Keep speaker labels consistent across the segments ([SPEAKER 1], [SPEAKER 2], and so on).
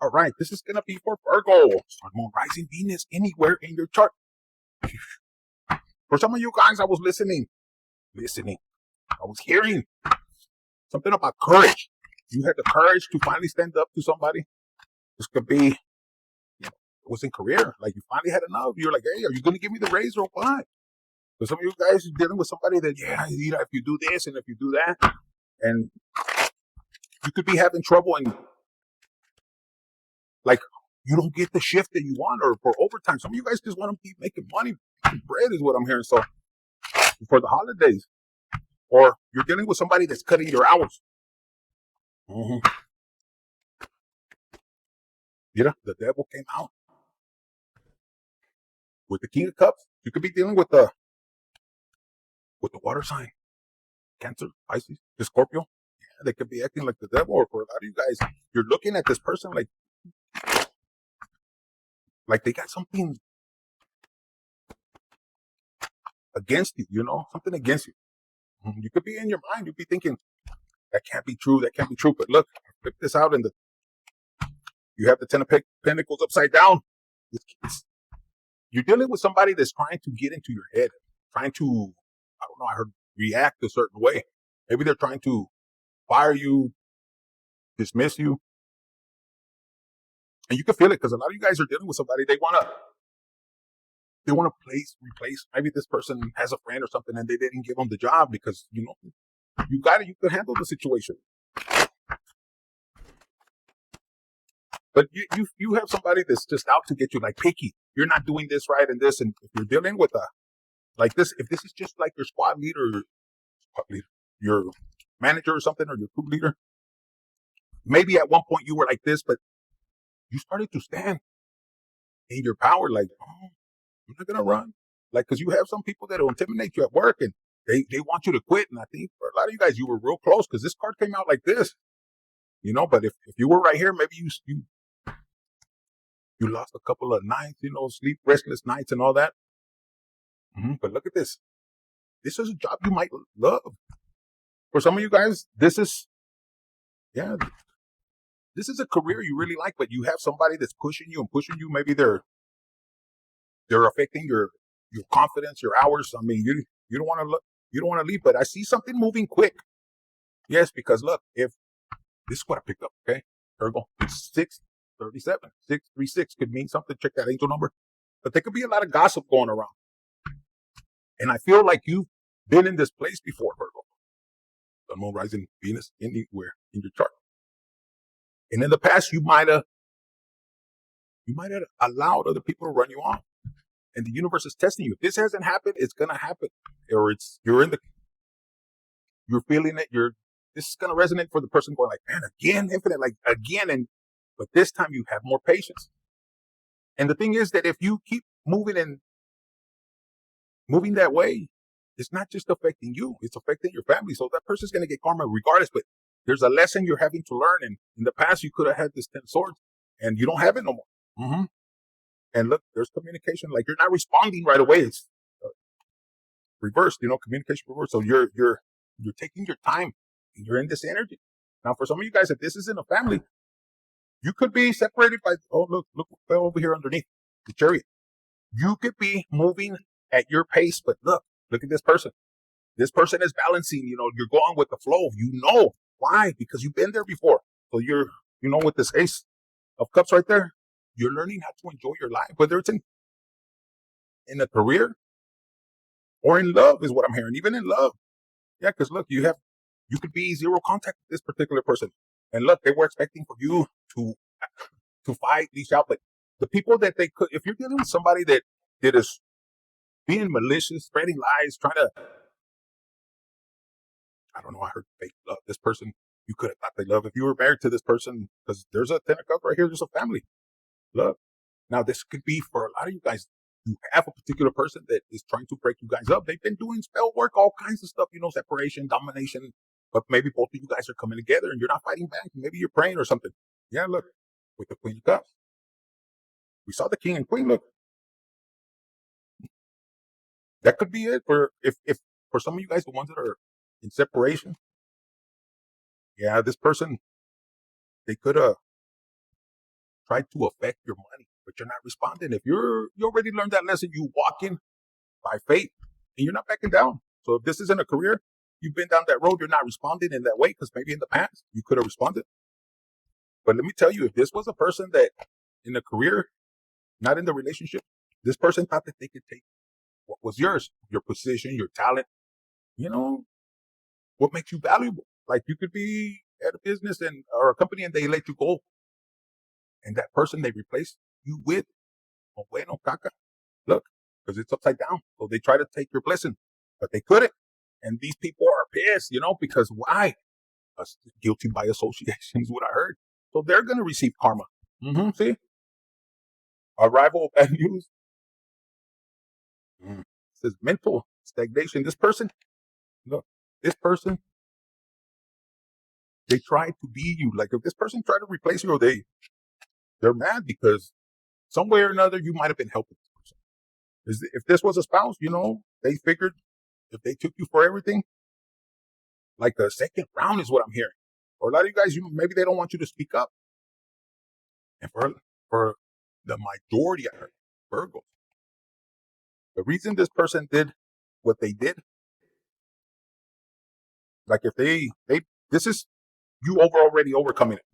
[SPEAKER 1] All right, this is going to be for Virgo. Sun, Moon, Rising, Venus, anywhere in your chart. For some of you guys, I was listening. I was hearing something about courage. You had the courage to finally stand up to somebody. This could be, it was in career. Like you finally had enough. You're like, hey, are you going to give me the raise or what? But some of you guys are dealing with somebody that, if you do this and if you do that, and you could be having trouble and like you don't get the shift that you want or for overtime. Some of you guys just want to keep making money. Bread is what I'm hearing. So for the holidays, or you're dealing with somebody that's cutting your hours. The devil came out with the King of Cups. You could be dealing with the water sign, Cancer, Pisces, the Scorpio. Yeah, they could be acting like the devil. Or for a lot of you guys, you're looking at this person like they got something against you. Something against you. You could be in your mind. You'd be thinking that can't be true. That can't be true. But look, flip this out, and you have the Ten of Pentacles upside down. You're dealing with somebody that's trying to get into your head, trying to, react a certain way. Maybe they're trying to fire you, dismiss you. And you can feel it because a lot of you guys are dealing with somebody, they want to replace. Maybe this person has a friend or something and they didn't give them the job because, you could handle the situation. But you have somebody that's just out to get you, like picky. You're not doing this right and this. And if you're dealing with like this, if this is just like your squad leader, your manager or something, or your group leader, maybe at one point you were like this, but you started to stand in your power. Like, I'm not going to run. Like, because you have some people that will intimidate you at work and they want you to quit. And I think for a lot of you guys, you were real close because this card came out like this, but if you were right here, maybe you lost a couple of nights, sleep, restless nights and all that. But look at this. This is a job you might love. For some of you guys, this is a career you really like, but you have somebody that's pushing you. Maybe they're affecting your confidence, your hours. I mean, you don't want to leave, but I see something moving quick. Yes, because look, if this is what I picked up, okay? Virgo, it's 637. 636 could mean something. Check that angel number. But there could be a lot of gossip going around. And I feel like you've been in this place before, Virgo. Sun, Moon, Rising, Venus, anywhere in your chart. And in the past, you might have allowed other people to run you off. And the universe is testing you. If this hasn't happened, it's gonna happen. Or you're feeling it. This is gonna resonate for the person going like, man, again, infinite, like again. But this time you have more patience. And the thing is that if you keep moving that way, it's not just affecting you, it's affecting your family. So that person's gonna get karma regardless. But there's a lesson you're having to learn. And in the past, you could have had this 10 swords and you don't have it no more. And look, there's communication. Like you're not responding right away. It's reversed, communication reversed. So you're taking your time and you're in this energy. Now, for some of you guys, if this is in a family, you could be separated by, look what fell over here underneath the chariot. You could be moving at your pace, but look at this person. This person is balancing, you're going with the flow. Why? Because you've been there before. So you're, with this Ace of Cups right there, you're learning how to enjoy your life, whether it's in a career or in love is what I'm hearing, even in love. Yeah, because look, you could be zero contact with this particular person. And look, they were expecting for you to fight, leash out. But the people that they could, if you're dealing with somebody that is being malicious, spreading lies, trying to, I don't know, I heard fake love. This person, you could have thought they love. If you were married to this person, because there's a 10 of Cups right here, there's a family. Love. Now, this could be for a lot of you guys. You have a particular person that is trying to break you guys up. They've been doing spell work, all kinds of stuff, separation, domination. But maybe both of you guys are coming together and you're not fighting back. Maybe you're praying or something. Yeah, look, with the Queen of Cups. We saw the King and Queen. Look, that could be it for if for some of you guys, the ones that are in separation. Yeah, this person, they could try to affect your money, but you're not responding. If you already learned that lesson, you walk in by faith and you're not backing down. So if this isn't a career, you've been down that road, you're not responding in that way because maybe in the past you could have responded. But let me tell you, if this was a person that in a career, not in the relationship, this person thought that they could take what was yours, your position, your talent, what makes you valuable. Like you could be at a business or a company and they let you go. And that person they replace you with, oh, bueno, caca. Look, because it's upside down. So they try to take your blessing, but they couldn't. And these people are pissed, because why? Guilty by association is what I heard. So they're going to receive karma. See? Arrival of bad news. It says mental stagnation. This person, look, they try to be you. Like if this person tried to replace you, they're mad because some way or another you might have been helping this person. If this was a spouse, they figured if they took you for everything, like a second round is what I'm hearing. For a lot of you guys, maybe they don't want you to speak up. And for the majority, I heard Virgo. The reason this person did what they did, like if this is you already overcoming it.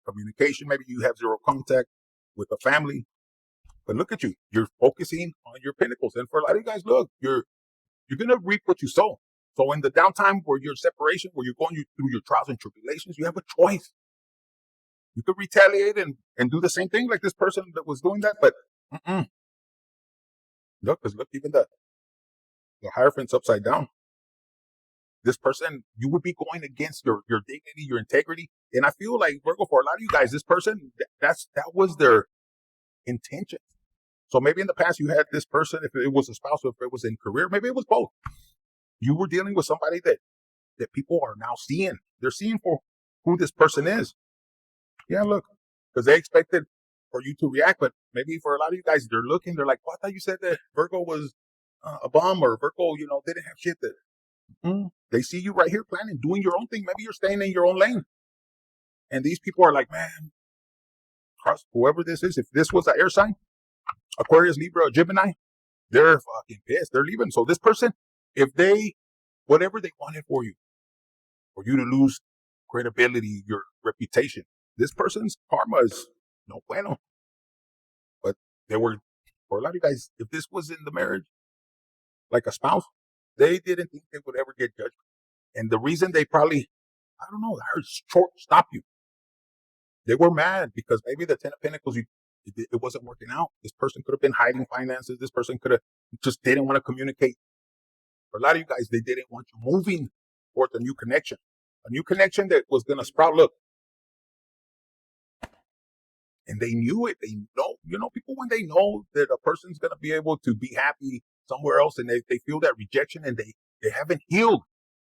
[SPEAKER 1] Communication, maybe you have zero contact with the family, but look at you. You're focusing on your pinnacles. And for a lot of you guys, look, you're going to reap what you sow. So in the downtime where you're separation, where you're going through your trials and tribulations, you have a choice. You could retaliate and do the same thing like this person that was doing that, but look, because look, even the Hierophant's upside down. This person, you would be going against your dignity, your integrity. And I feel like, Virgo, for a lot of you guys, this person, that was their intention. So maybe in the past you had this person, if it was a spouse or if it was in career, maybe it was both. You were dealing with somebody that people are now seeing. They're seeing for who this person is. Yeah, look, because they expected for you to react, but maybe for a lot of you guys, they're looking, they're like, well, I thought you said that Virgo was a bum or Virgo, didn't have shit that. They see you right here planning, doing your own thing. Maybe you're staying in your own lane. And these people are like, man, trust whoever this is. If this was an air sign, Aquarius, Libra, Gemini, they're fucking pissed. They're leaving. So this person, if whatever they wanted for you to lose credibility, your reputation, this person's karma is no bueno. But for a lot of you guys, if this was in the marriage, like a spouse, they didn't think they would ever get judged. And the reason they probably, I don't know, stop you. They were mad because maybe the Ten of Pentacles, it wasn't working out. This person could have been hiding finances. This person could have just didn't want to communicate. For a lot of you guys, they didn't want you moving towards a new connection that was going to sprout. Look. And they knew it. They know, people, when they know that a person's going to be able to be happy somewhere else and they feel that rejection and they haven't healed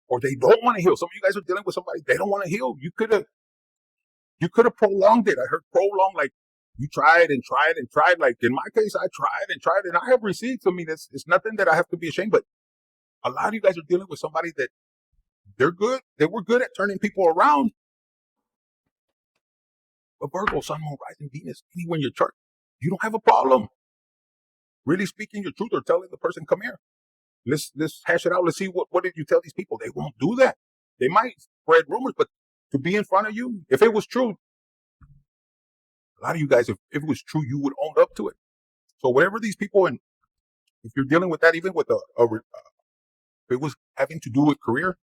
[SPEAKER 1] or they don't want to heal. Some of you guys are dealing with somebody, they don't want to heal. You could have prolonged it. I heard prolong, like you tried and tried and tried. Like in my case, I tried and tried and I have receipts. I mean, it's nothing that I have to be ashamed, but a lot of you guys are dealing with somebody that they're good. They were good at turning people around. But Virgo, Sun, Moon, Rising, Venus, anywhere in your chart, you don't have a problem really speaking your truth or telling the person, come here. Let's hash it out. Let's see what did you tell these people? They won't do that. They might spread rumors, but to be in front of you, if it was true, a lot of you guys, if it was true, you would own up to it. So whatever these people, and if you're dealing with that, even with if it was having to do with career,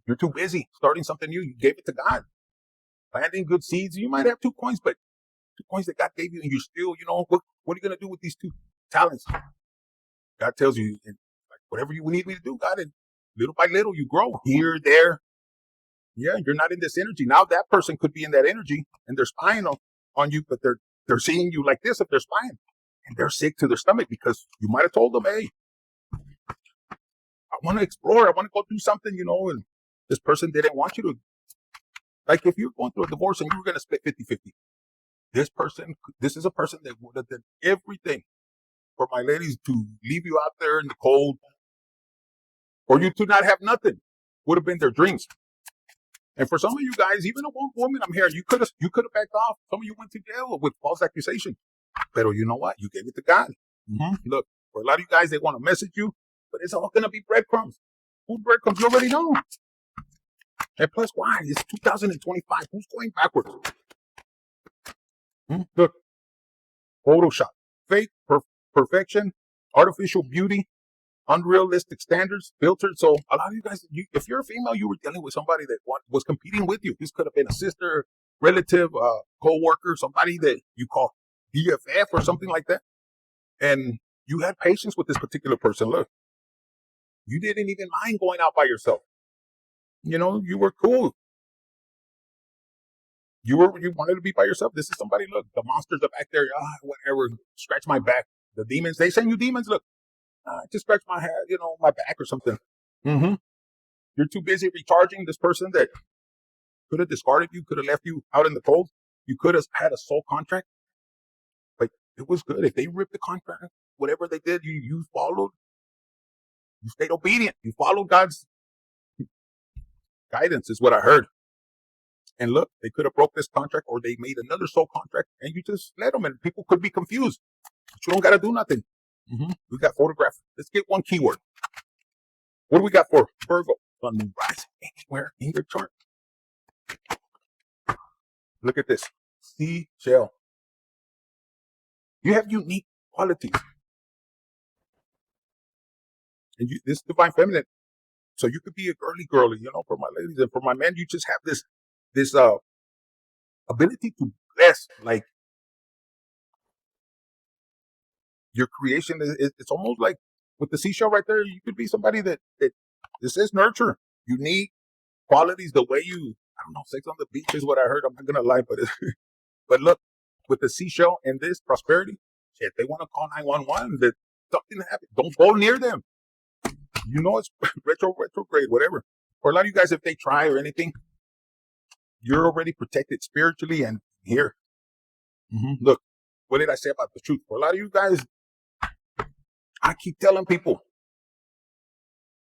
[SPEAKER 1] you're too busy starting something new. You gave it to God, planting good seeds. You might have 2 coins, but 2 coins that God gave you, and you're still, what are you going to do with these 2 talents? God tells you, like, whatever you need me to do, God, and little by little you grow here, there. Yeah, you're not in this energy. Now that person could be in that energy, and they're spying on you, but they're seeing you like this if they're spying, and they're sick to their stomach because you might have told them, hey, I want to explore. I want to go do something, and this person didn't want you to. Like if you're going through a divorce and you were going to split 50-50, this is a person that would have done everything for my ladies to leave you out there in the cold or you to not have nothing. Would have been their dreams. And for some of you guys, even a woman, I'm here, you could have backed off. Some of you went to jail with false accusation. But you know what? You gave it to God. Look, for a lot of you guys, they want to message you, but it's all going to be breadcrumbs. Who's breadcrumbs? You already know. And plus, why? It's 2025. Who's going backwards? Look, Photoshop, fake perfection, artificial beauty, unrealistic standards, filtered. So a lot of you guys, if you're a female, you were dealing with somebody that was competing with you. This could have been a sister, relative, co-worker, somebody that you call BFF or something like that. And you had patience with this particular person. Look, you didn't even mind going out by yourself. You know, you were cool. You wanted to be by yourself. This is somebody, look, the monsters are back there. Whatever, scratch my back. The demons, they send you demons. Look, just scratch my head, my back or something. You're too busy recharging this person that could have discarded you, could have left you out in the cold. You could have had a soul contract. But it was good. If they ripped the contract, whatever they did, you followed. You stayed obedient. You followed God's guidance is what I heard. And look, they could have broke this contract or they made another soul contract and you just let them and people could be confused. But you don't got to do nothing. We got photograph. Let's get one keyword. What do we got for Virgo? Sun, moon, rising anywhere in your chart. Look at this. Seashell. You have unique qualities. And this divine feminine. So you could be a girly, for my ladies, and for my men, you just have this ability to bless, like your creation. It's almost like with the seashell right there. You could be somebody that this is nurture, unique qualities. The way I don't know, sex on the beach is what I heard. I'm not gonna lie, but look, with the seashell and this prosperity, shit, they want to call 911. That something happened. Don't go near them. It's retrograde, whatever. For a lot of you guys, if they try or anything, you're already protected spiritually and here. Look, what did I say about the truth? For a lot of you guys, I keep telling people,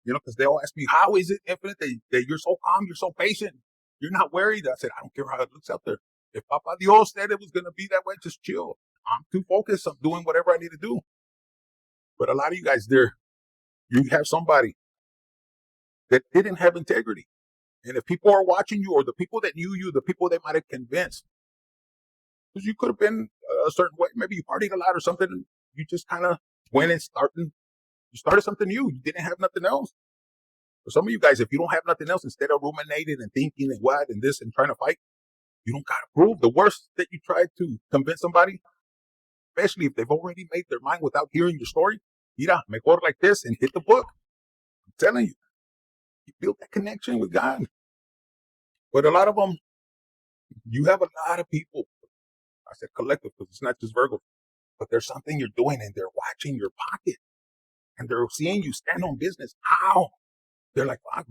[SPEAKER 1] because they all ask me, how is it infinite that you're so calm, you're so patient, you're not worried? I said, I don't care how it looks out there. If Papa Dios said it was going to be that way, just chill. I'm too focused on doing whatever I need to do. But a lot of you guys you have somebody that didn't have integrity. And if people are watching you or the people that knew you, the people they might have convinced, because you could have been a certain way, maybe you partied a lot or something, and you just kind of went and started something new. You didn't have nothing else. For some of you guys, if you don't have nothing else, instead of ruminating and thinking and what and this and trying to fight, you don't got to prove. The worst that you try to convince somebody, especially if they've already made their mind without hearing your story, mira, mejor like this and hit the book. I'm telling you, you build that connection with God. But a lot of them, you have a lot of people. I said collective because it's not just Virgo, but there's something you're doing and they're watching your pocket and they're seeing you stand on business. How? They're like, wow,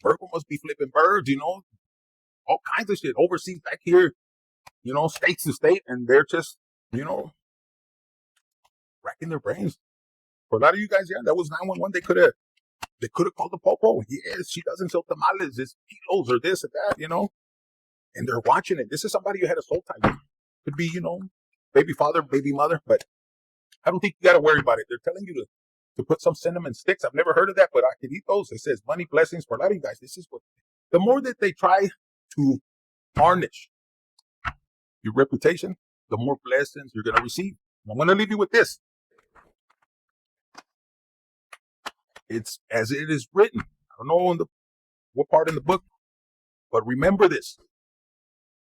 [SPEAKER 1] Virgo must be flipping birds, all kinds of shit overseas back here, state to state. And they're just, racking their brains. For a lot of you guys, yeah, that was 911. They could have called the popo. Yes, she doesn't sell tamales. It's kilos or this or that, and they're watching it. This is somebody you had a soul tie with. Could be, baby father, baby mother, but I don't think you got to worry about it. They're telling you to put some cinnamon sticks. I've never heard of that, but I could eat those. It says money, blessings. For a lot of you guys, this is what, the more that they try to tarnish your reputation, the more blessings you're going to receive. I'm going to leave you with this. It's as it is written. I don't know what part in the book, but remember this.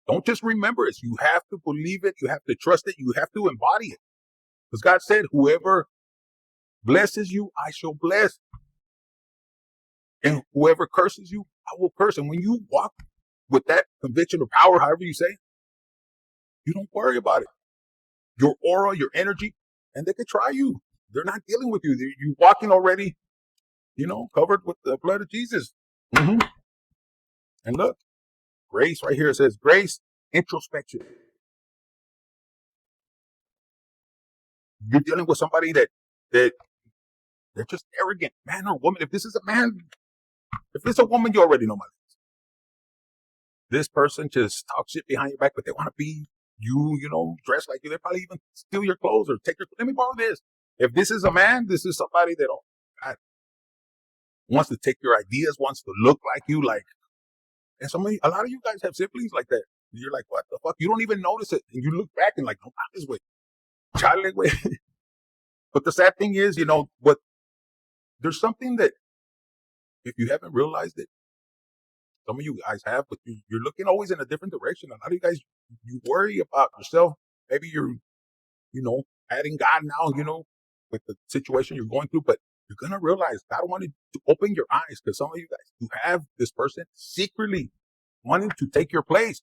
[SPEAKER 1] Don't just remember it. You have to believe it. You have to trust it. You have to embody it. Because God said, whoever blesses you, I shall bless. And whoever curses you, I will curse. And when you walk with that conviction or power, however you say, you don't worry about it. Your aura, your energy, and they could try you. They're not dealing with you. You're walking already, covered with the blood of Jesus. And look, grace right here. It says grace, introspection. You're dealing with somebody that they're just arrogant, man or woman. If this is a man, if it's a woman, you already know my life. This person just talks shit behind your back, but they want to be you, dressed like you. They probably even steal your clothes or take your, let me borrow this. If this is a man, this is somebody that God, wants to take your ideas, wants to look like you, and a lot of you guys have siblings like that. You're like, what the fuck? You don't even notice it. And you look back and like, no, not this way. Chale, way. But the sad thing is, but there's something that if you haven't realized it, some of you guys have, but you're looking always in a different direction. A lot of you guys, you worry about yourself. Maybe you're, adding God now, with the situation you're going through, but you're going to realize God wanted to open your eyes because some of you guys, you have this person secretly wanting to take your place.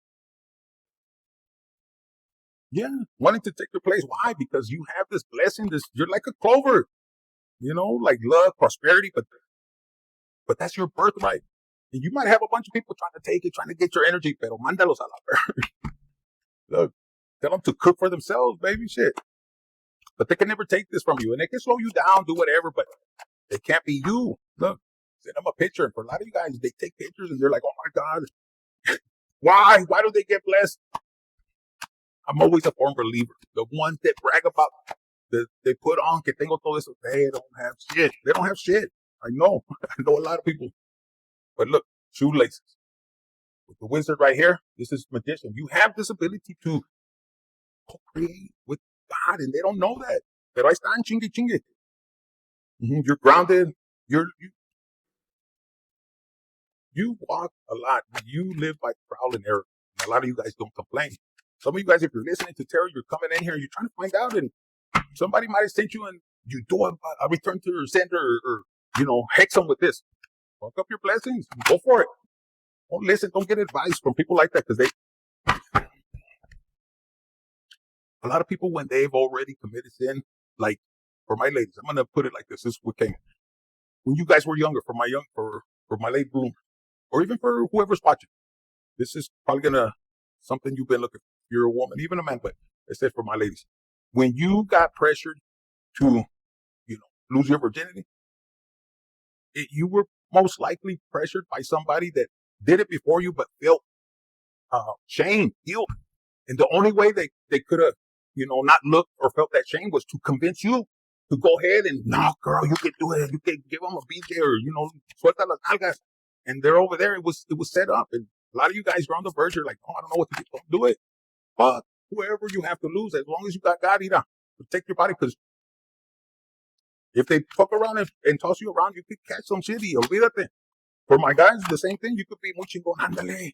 [SPEAKER 1] Yeah, wanting to take your place. Why? Because you have this blessing. You're like a clover, like love, prosperity, but that's your birthright. And you might have a bunch of people trying to take it, trying to get your energy, pero mándalos a la verga. Look, tell them to cook for themselves, baby, shit. But they can never take this from you, and they can slow you down, do whatever, but they can't be you. Look, send them a picture, and for a lot of you guys, they take pictures, and you're like, oh my God, why? Why do they get blessed? I'm always a firm believer. The ones that brag about they put on que tengo todo eso, they don't have shit. They don't have shit. I know. I know a lot of people. But look, shoelaces. With the wizard right here, this is magician. You have this ability to co-create with God, and they don't know that. Pero ahí están, chingue, chingue. You're grounded. You walk a lot. You live by trial and error. And a lot of you guys don't complain. Some of you guys, if you're listening to tarot, you're coming in here, you're trying to find out, and somebody might have sent you, and you do a return to your sender, or hex them with this. Fuck up your blessings. Go for it. Don't listen. Don't get advice from people like that, because a lot of people, when they've already committed sin, like for my ladies, I'm gonna put it like this. This is what came. When you guys were younger, for my late bloomer, or even for whoever's watching, this is probably something you've been looking for. You're a woman, even a man, but I said for my ladies, when you got pressured to, lose your virginity, you were most likely pressured by somebody that did it before you, but felt shame, guilt. And the only way they could have, not looked or felt that shame was to convince you to go ahead and, no, girl, you can do it. You can give them a BJ, or, suelta las nalgas. And they're over there. It was set up. And a lot of you guys are on the verge. You're like, oh, I don't know what to do. Don't do it. But whoever you have to lose, as long as you got God, protect your body, because if they fuck around and toss you around, you could catch some shitty. Olvídate. For my guys, the same thing. You could be muy chingón. Ándale.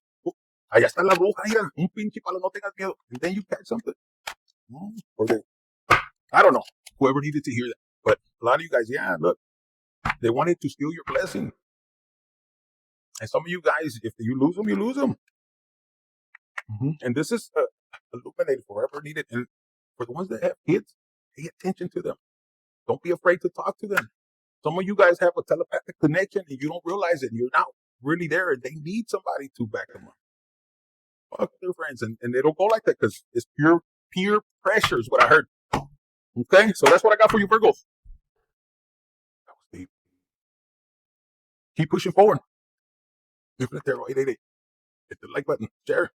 [SPEAKER 1] Allá está la bruja. Mira. Un pinche palo. No tengas miedo. And then you catch something. I don't know. Whoever needed to hear that. But a lot of you guys, yeah, look. They wanted to steal your blessing. And some of you guys, if you lose them, you lose them. And this is illuminated forever needed. And for the ones that have kids, pay attention to them. Don't be afraid to talk to them. Some of you guys have a telepathic connection and you don't realize it. And you're not really there, and they need somebody to back them up. Fuck their friends. And it'll go like that because it's pure peer pressure is what I heard. Okay? So that's what I got for you, Virgos. That was deep. Keep pushing forward. Give it a tarot 888. Hit the like button. Share.